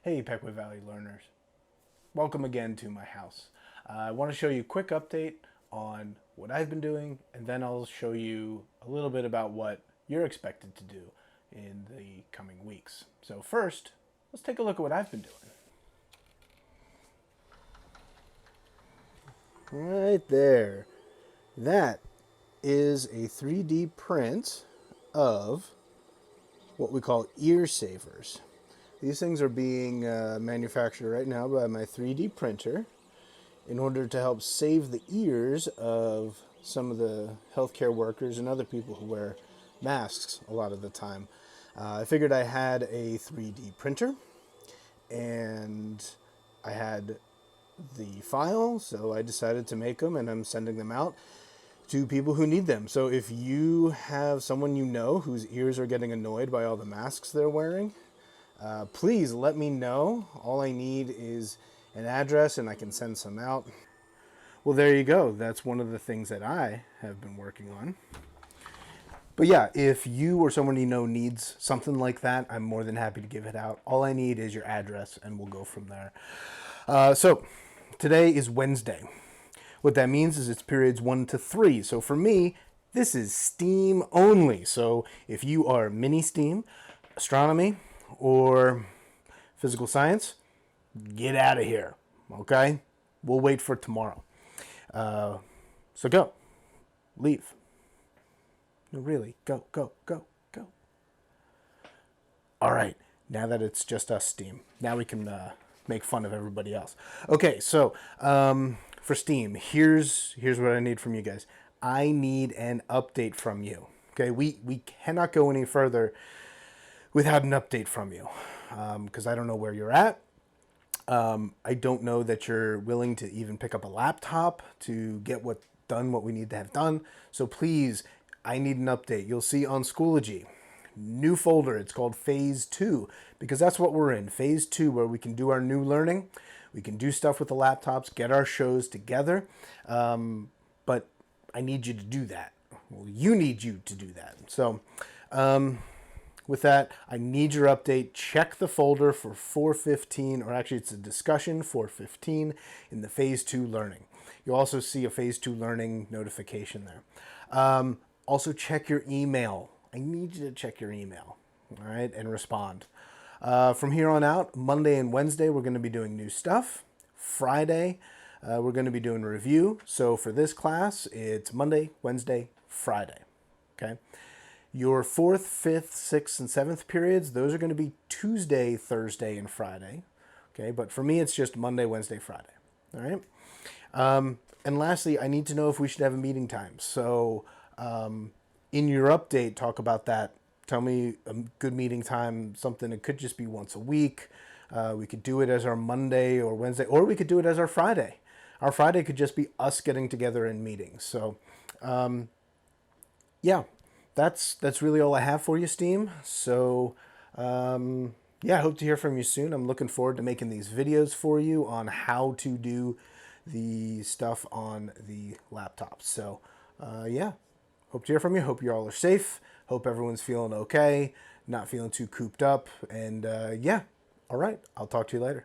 Hey Pequot Valley learners, welcome again to my house. I want to show you a quick update on what I've been doing, and then I'll show you a little bit about what you're expected to do in the coming weeks. So first, let's take a look at what I've been doing. Right there. That is a 3D print of what we call ear savers. These things are being manufactured right now by my 3D printer in order to help save the ears of some of the healthcare workers and other people who wear masks a lot of the time. I figured I had a 3D printer and I had the file, so I decided to make them, and I'm sending them out to people who need them. So if you have someone you know whose ears are getting annoyed by all the masks they're wearing, please let me know. All I need is an address and I can send some out. Well, there you go. That's one of the things that I have been working on. But yeah, if you or someone you know needs something like that, I'm more than happy to give it out. All I need is your address and we'll go from there. So today is Wednesday. What that means is it's periods 1 to 3. So for me, this is STEAM only. So if you are mini STEAM, astronomy, or physical science, get out of here, okay? We'll wait for tomorrow. So go. Leave. No, really. Go, go, go, go. All right. Now that it's just us STEAM, now we can make fun of everybody else. Okay, so for STEAM, here's what I need from you guys. I need an update from you. Okay, we cannot go any further without an update from you, because I don't know where you're at. I don't know that you're willing to even pick up a laptop to get what we need to have done. So please, I need an update. You'll see on Schoology, new folder. It's called Phase 2, because that's what we're in, Phase 2, where we can do our new learning. We can do stuff with the laptops, get our shows together. But I need you to do that. Well, you need you to do that. So, with that, I need your update. Check the folder for 415, or actually it's a discussion 415 in the Phase 2 learning. You'll also see a Phase 2 learning notification there. Also check your email. I need you to check your email, all right, and respond. From here on out, Monday and Wednesday, we're going to be doing new stuff. Friday, we're going to be doing review. So for this class, it's Monday, Wednesday, Friday, okay? Your 4th, 5th, 6th, and 7th periods, those are going to be Tuesday, Thursday, and Friday. Okay, but for me, it's just Monday, Wednesday, Friday. All right? And lastly, I need to know if we should have a meeting time. So in your update, talk about that. Tell me a good meeting time, something. It could just be once a week. We could do it as our Monday or Wednesday, or we could do it as our Friday. Our Friday could just be us getting together in meetings. So, yeah. That's really all I have for you, STEAM. So, yeah, I hope to hear from you soon. I'm looking forward to making these videos for you on how to do the stuff on the laptop. So, yeah, hope to hear from you. Hope you all are safe. Hope everyone's feeling okay, not feeling too cooped up. And, yeah, all right, I'll talk to you later.